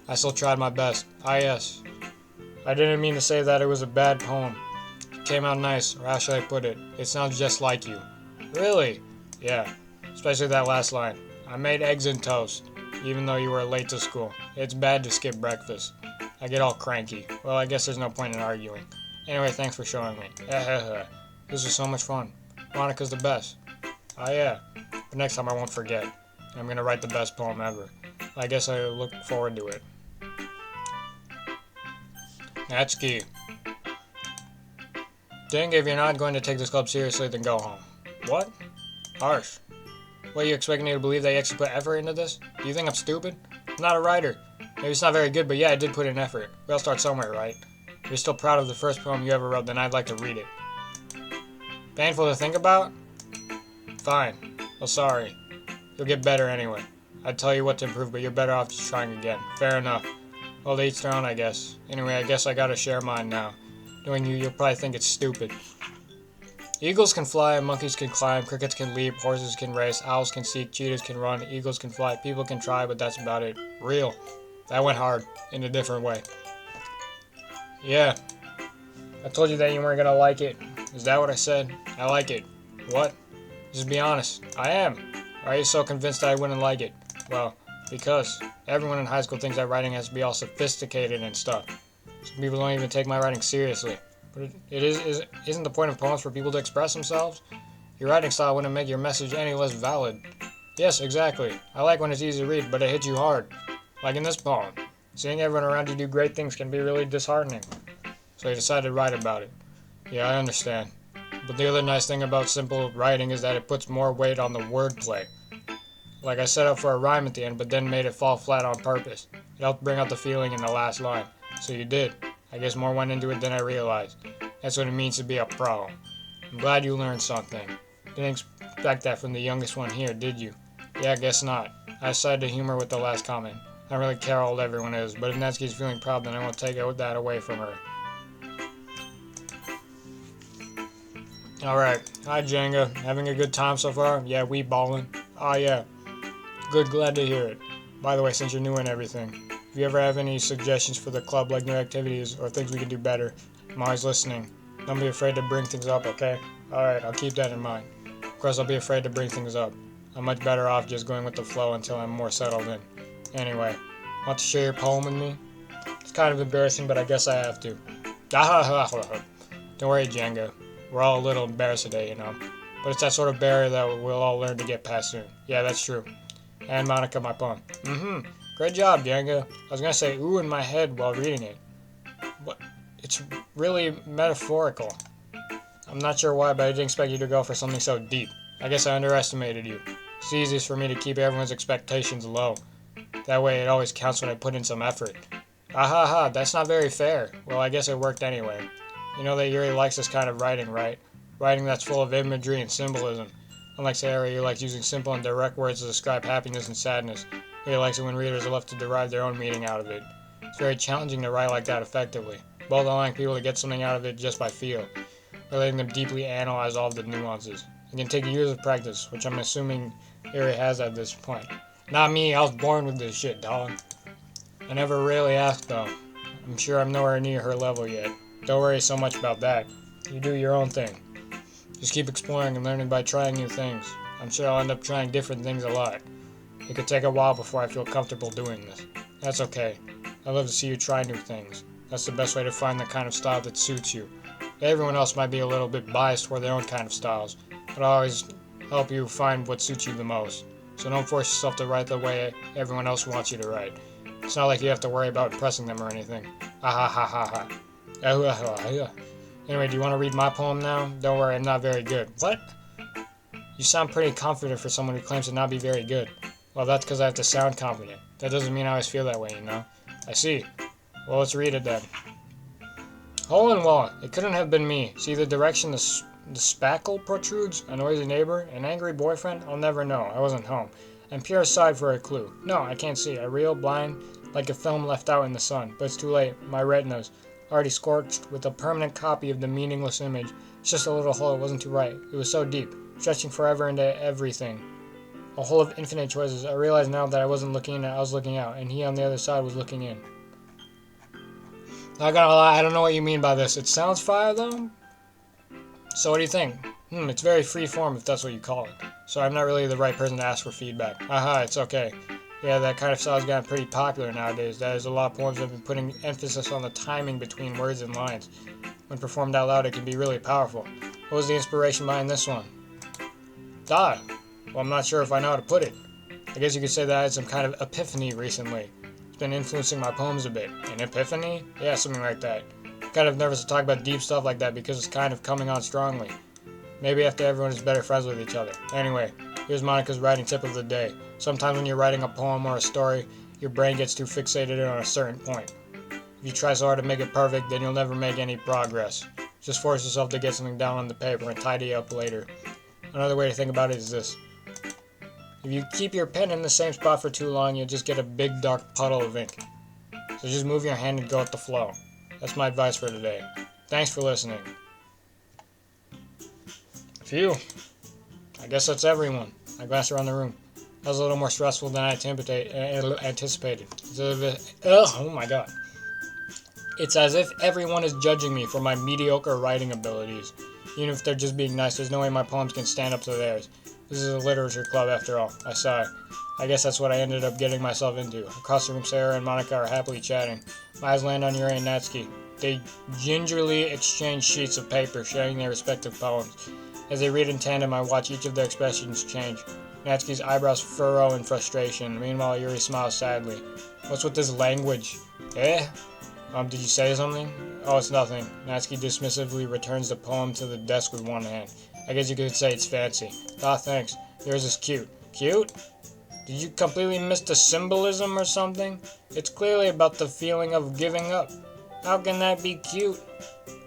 I still tried my best. Ah, yes. I didn't mean to say that it was a bad poem. It came out nice, or how should I put it? It sounds just like you. Really? Yeah. Especially that last line. I made eggs and toast, even though you were late to school. It's bad to skip breakfast. I get all cranky. Well, I guess there's no point in arguing. Anyway, thanks for showing me. This was so much fun. Monica's the best. Ah, yeah. But next time I won't forget. I'm gonna write the best poem ever. I guess I look forward to it. Natsuki. Dang, if you're not going to take this club seriously, then go home. What? Harsh. What, you expecting me to believe that you actually put effort into this? Do you think I'm stupid? I'm not a writer. Maybe it's not very good, but yeah, I did put in effort. We all start somewhere, right? If you're still proud of the first poem you ever wrote, then I'd like to read it. Painful to think about? Fine. Well, sorry. You'll get better anyway. I'd tell you what to improve, but you're better off just trying again. Fair enough. Well, to each their own, I guess. Anyway, I guess I gotta share mine now. Knowing you, you'll probably think it's stupid. Eagles can fly, monkeys can climb, crickets can leap, horses can race, owls can seek, cheetahs can run, eagles can fly, people can try, but that's about it. Real. That went hard, in a different way. Yeah. I told you that you weren't gonna like it. Is that what I said? I like it. What? Just be honest. I am. Why are you so convinced that I wouldn't like it? Well, because everyone in high school thinks that writing has to be all sophisticated and stuff. Some people don't even take my writing seriously. But isn't the point of poems for people to express themselves? Your writing style wouldn't make your message any less valid. Yes, exactly. I like when it's easy to read, but it hits you hard. Like in this poem. Seeing everyone around you do great things can be really disheartening. So you decided to write about it. Yeah, I understand. But the other nice thing about simple writing is that it puts more weight on the wordplay. Like I set up for a rhyme at the end, but then made it fall flat on purpose. It helped bring out the feeling in the last line. So you did. I guess more went into it than I realized. That's what it means to be a pro. I'm glad you learned something. Didn't expect that from the youngest one here, did you? Yeah, I guess not. I decided to humor with the last comment. I don't really care how old everyone is, but if Natsuki's feeling proud, then I won't take that away from her. Alright. Hi, Jenga. Having a good time so far? Yeah, we ballin'. Oh, yeah. Good, glad to hear it. By the way, since you're new and everything, if you ever have any suggestions for the club, like new activities or things we can do better, I'm always listening. Don't be afraid to bring things up, okay? Alright, I'll keep that in mind. Of course, I'll be afraid to bring things up. I'm much better off just going with the flow until I'm more settled in. Anyway, want to share your poem with me? It's kind of embarrassing, but I guess I have to. Don't worry, Jenga. We're all a little embarrassed today, you know. But it's that sort of barrier that we'll all learn to get past soon. Yeah, that's true. And Monica, my poem. Great job, Jenga. I was gonna say ooh in my head while reading it. But it's really metaphorical. I'm not sure why, but I didn't expect you to go for something so deep. I guess I underestimated you. It's easiest for me to keep everyone's expectations low. That way it always counts when I put in some effort. Ahaha, that's not very fair. Well, I guess it worked anyway. You know that Yuri likes this kind of writing, right? Writing that's full of imagery and symbolism. Unlike Sayori, who likes using simple and direct words to describe happiness and sadness. Really likes it when readers are left to derive their own meaning out of it. It's very challenging to write like that effectively, both allowing people to get something out of it just by feel, or letting them deeply analyze all of the nuances. It can take years of practice, which I'm assuming Erie has at this point. Not me, I was born with this shit, dog. I never really asked though. I'm sure I'm nowhere near her level yet. Don't worry so much about that. You do your own thing. Just keep exploring and learning by trying new things. I'm sure I'll end up trying different things a lot. It could take a while before I feel comfortable doing this. That's okay. I love to see you try new things. That's the best way to find the kind of style that suits you. Everyone else might be a little bit biased toward their own kind of styles, but I always help you find what suits you the most. So don't force yourself to write the way everyone else wants you to write. It's not like you have to worry about impressing them or anything. Ah ha ha ha ha. Anyway, do you want to read my poem now? Don't worry, I'm not very good. What? You sound pretty confident for someone who claims to not be very good. Well, that's because I have to sound confident. That doesn't mean I always feel that way, you know? I see. Well, let's read it then. Hole in wall. It couldn't have been me. See the direction the spackle protrudes? A noisy neighbor? An angry boyfriend? I'll never know. I wasn't home. I'm pure aside for a clue. No, I can't see. I reel blind like a film left out in the sun. But it's too late. My retina's already scorched with a permanent copy of the meaningless image. It's just a little hole. It wasn't too right. It was so deep, stretching forever into everything. A hole of infinite choices. I realize now that I wasn't looking in, I was looking out, and he on the other side was looking in. Not gonna lie, I don't know what you mean by this. It sounds fire though. So what do you think? It's very free form if that's what you call it. So I'm not really the right person to ask for feedback. Haha, it's okay. Yeah, that kind of style's gotten pretty popular nowadays. There's a lot of poems that have been putting emphasis on the timing between words and lines. When performed out loud, it can be really powerful. What was the inspiration behind this one? Well, I'm not sure if I know how to put it. I guess you could say that I had some kind of epiphany recently. It's been influencing my poems a bit. An epiphany? Yeah, something like that. I'm kind of nervous to talk about deep stuff like that because it's kind of coming on strongly. Maybe after everyone is better friends with each other. Anyway, here's Monica's writing tip of the day. Sometimes when you're writing a poem or a story, your brain gets too fixated on a certain point. If you try so hard to make it perfect, then you'll never make any progress. Just force yourself to get something down on the paper and tidy up later. Another way to think about it is this. If you keep your pen in the same spot for too long, you'll just get a big dark puddle of ink. So just move your hand and go with the flow. That's my advice for today. Thanks for listening. Phew. I guess that's everyone. I glanced around the room. That was a little more stressful than I anticipated. Oh my god. It's as if everyone is judging me for my mediocre writing abilities. Even if they're just being nice, there's no way my poems can stand up to theirs. This is a literature club after all. I sigh. I guess that's what I ended up getting myself into. Across the room, Sarah and Monica are happily chatting. My eyes land on Yuri and Natsuki. They gingerly exchange sheets of paper, sharing their respective poems. As they read in tandem, I watch each of their expressions change. Natsuki's eyebrows furrow in frustration. Meanwhile, Yuri smiles sadly. What's with this language? Eh? Did you say something? Oh, it's nothing. Natsuki dismissively returns the poem to the desk with one hand. I guess you could say it's fancy. Ah, thanks. Yours is cute. Cute? Did you completely miss the symbolism or something? It's clearly about the feeling of giving up. How can that be cute?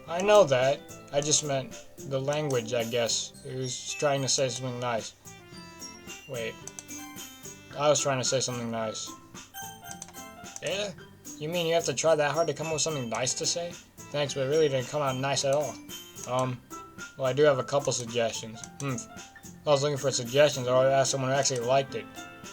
I know that. I just meant the language, I guess. He was trying to say something nice. Wait. I was trying to say something nice. Yeah? You mean you have to try that hard to come up with something nice to say? Thanks, but it really didn't come out nice at all. Well, I do have a couple suggestions. If I was looking for suggestions, I would ask someone who actually liked it.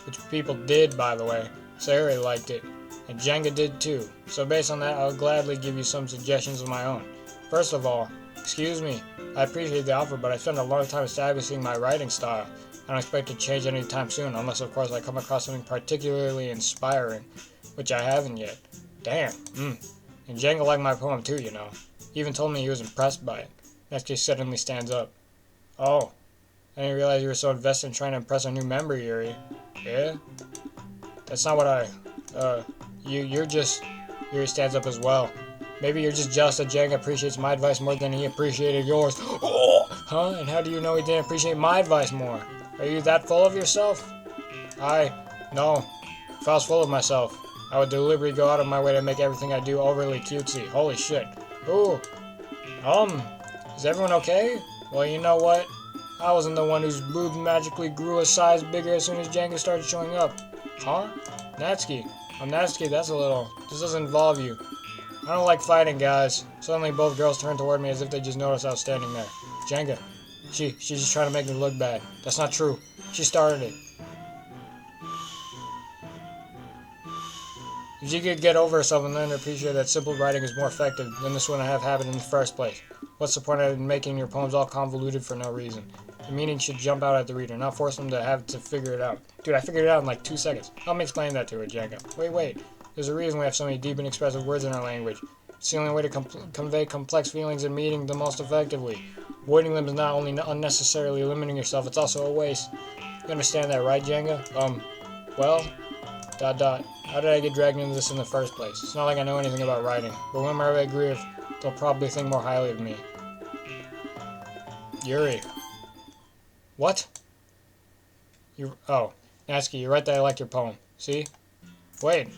Which people did, by the way. Sarah liked it. And Jenga did too. So based on that, I'll gladly give you some suggestions of my own. First of all, excuse me, I appreciate the offer, but I spent a long time establishing my writing style. I don't expect to change anytime soon, unless of course I come across something particularly inspiring, which I haven't yet. Damn, And Jenga liked my poem too, you know. He even told me he was impressed by it. Natsuki suddenly stands up. Oh, I didn't realize you were so invested in trying to impress a new member, Yuri. Yeah? That's not what you're just... Yuri stands up as well. Maybe you're just jealous that Jenga appreciates my advice more than he appreciated yours. Oh! Huh? And how do you know he didn't appreciate my advice more? Are you that full of yourself? No. If I was full of myself, I would deliberately go out of my way to make everything I do overly cutesy. Holy shit. Ooh. Is everyone okay? Well, you know what? I wasn't the one whose boobs magically grew a size bigger as soon as Jenga started showing up. Huh? Natsuki. I'm Natsuki, that's a little. This doesn't involve you. I don't like fighting, guys. Suddenly both girls turned toward me as if they just noticed I was standing there. Jenga. She's just trying to make me look bad. That's not true. She started it. If you could get over herself and learn to appreciate that simple writing is more effective than this wouldn't have happened in the first place. What's the point of making your poems all convoluted for no reason? The meaning should jump out at the reader, not force them to have to figure it out. Dude, I figured it out in like 2 seconds. Help me explain that to her, Jenga. Wait. There's a reason we have so many deep and expressive words in our language. It's the only way to convey complex feelings and meaning the most effectively. Avoiding them is not only unnecessarily limiting yourself, it's also a waste. You understand that, right, Jenga? Well... ... How did I get dragged into this in the first place? It's not like I know anything about writing, but whenever I agree with, they'll probably think more highly of me. Yuri. What? Oh, Natsuki, you're right that I like your poem. See? Wait,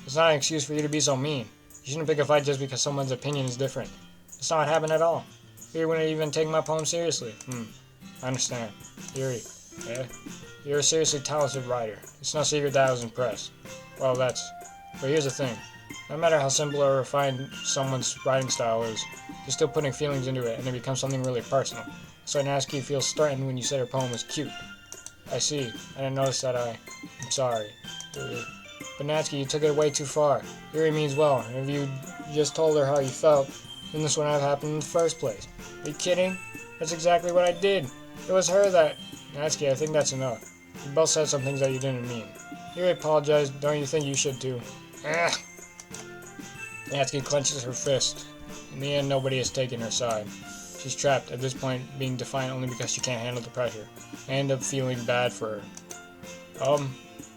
it's not an excuse for you to be so mean. You shouldn't pick a fight just because someone's opinion is different. That's not what happened at all. Yuri wouldn't even take my poem seriously. I understand. Yuri, yeah? You're a seriously talented writer. It's no secret that I was impressed. Well, but here's the thing. No matter how simple or refined someone's writing style is, you're still putting feelings into it, and it becomes something really personal. So Natsuki feels threatened when you said her poem was cute. I see. I didn't notice that. I'm sorry. But Natsuki, you took it way too far. Yuri means well, and if you just told her how you felt, then this wouldn't have happened in the first place. Are you kidding? That's exactly what I did. It was her that... Natsuki, I think that's enough. You both said some things that you didn't mean. Yuri apologized, don't you think you should too? Natsuki clenches her fist. In the end, nobody has taken her side. She's trapped, at this point being defiant only because she can't handle the pressure. I end up feeling bad for her.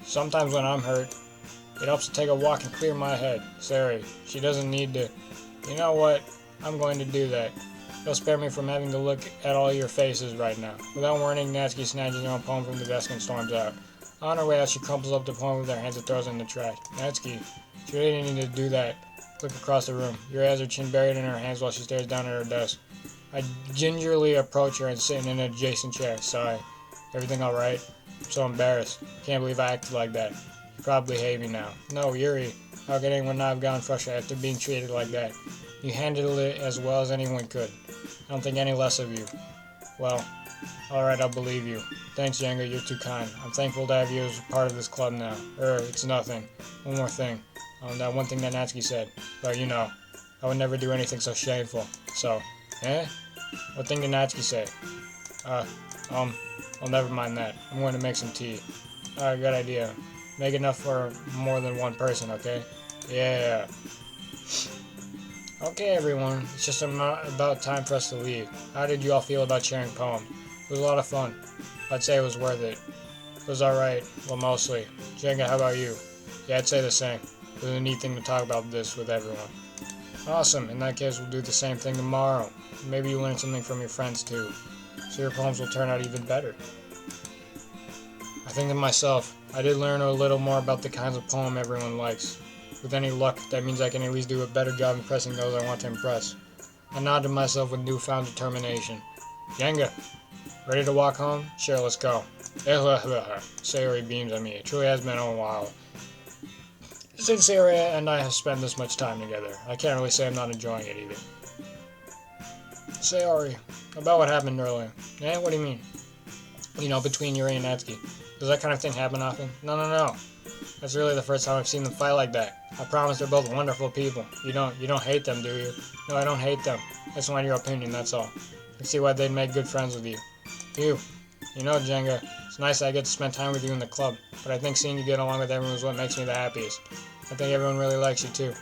Sometimes when I'm hurt, it helps to take a walk and clear my head. Sorry, she doesn't need to... You know what? I'm going to do that. It'll spare me from having to look at all your faces right now. Without warning, Natsuki snatches her own poem from the desk and storms out. On her way out, she crumples up the poem with her hands and throws it in the trash. Natsuki, she really didn't need to do that. Look across the room. Yuri has her chin buried in her hands while she stares down at her desk. I gingerly approach her and sit in an adjacent chair. Sorry. Everything alright? I'm so embarrassed. Can't believe I acted like that. You probably hate me now. No, Yuri. How could anyone not have gotten frustrated after being treated like that? You handled it as well as anyone could. I don't think any less of you. Well, alright, I'll believe you. Thanks, Jenga, you're too kind. I'm thankful to have you as part of this club now. It's nothing. One more thing. That one thing that Natsuki said. But, you know, I would never do anything so shameful. So, What thing did Natsuki say? Well, never mind that. I'm going to make some tea. Alright, good idea. Make enough for more than one person, okay? Yeah. Okay, everyone. It's just about time for us to leave. How did you all feel about sharing poems? It was a lot of fun. I'd say it was worth it. It was alright. Well, mostly. Jenga, how about you? Yeah, I'd say the same. It was a neat thing to talk about this with everyone. Awesome. In that case, we'll do the same thing tomorrow. Maybe you learn something from your friends, too. So your poems will turn out even better. I think to myself, I did learn a little more about the kinds of poem everyone likes. With any luck, that means I can at least do a better job impressing those I want to impress. I nod to myself with newfound determination. Jenga, ready to walk home? Sure, let's go. Sayori beams at me. It truly has been a while since Sayori and I have spent this much time together. I can't really say I'm not enjoying it either. Sayori, about what happened earlier. What do you mean? You know, between Yuri and Natsuki. Does that kind of thing happen often? No. That's really the first time I've seen them fight like that. I promise they're both wonderful people. You don't hate them, do you? No, I don't hate them. I just want your opinion, that's all. I can see why they'd make good friends with you. You know, Jenga, it's nice that I get to spend time with you in the club, but I think seeing you get along with everyone is what makes me the happiest. I think everyone really likes you too.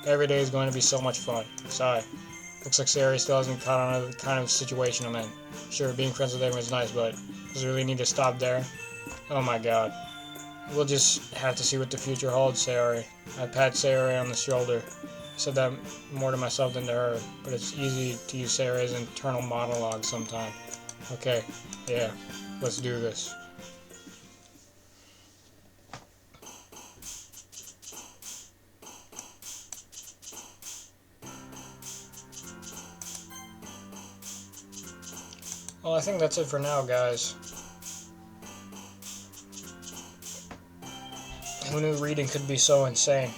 Every day is going to be so much fun. Sorry. Looks like Sayori still hasn't caught on to the kind of situation I'm in. Sure, being friends with everyone is nice, but does it really need to stop there? Oh my god. We'll just have to see what the future holds, Sayori. I pat Sayori on the shoulder. I said that more to myself than to her, but it's easy to use Sayori's internal monologue sometimes. Okay, yeah, let's do this. Well, I think that's it for now, guys. Who knew reading could be so insane?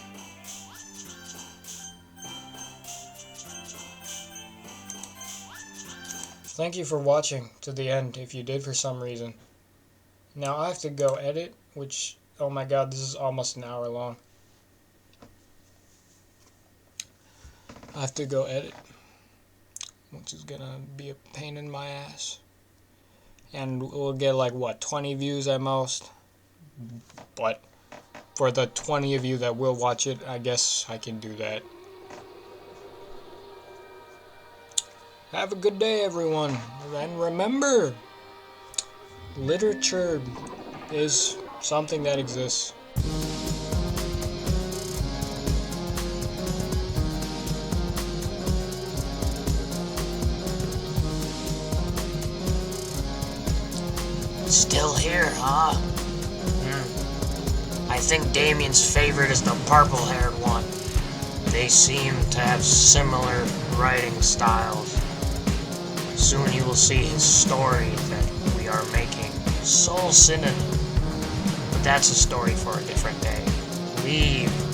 Thank you for watching to the end, if you did for some reason. Now I have to go edit, which, oh my god, this is almost an hour long. I have to go edit, which is gonna be a pain in my ass. And we'll get like, what, 20 views at most? But for the 20 of you that will watch it, I guess I can do that. Have a good day, everyone. And remember, literature is something that exists. Still here, huh? I think Damien's favorite is the purple-haired one. They seem to have similar writing styles. Soon you will see his story that we are making Soul Synonym. But that's a story for a different day. Leave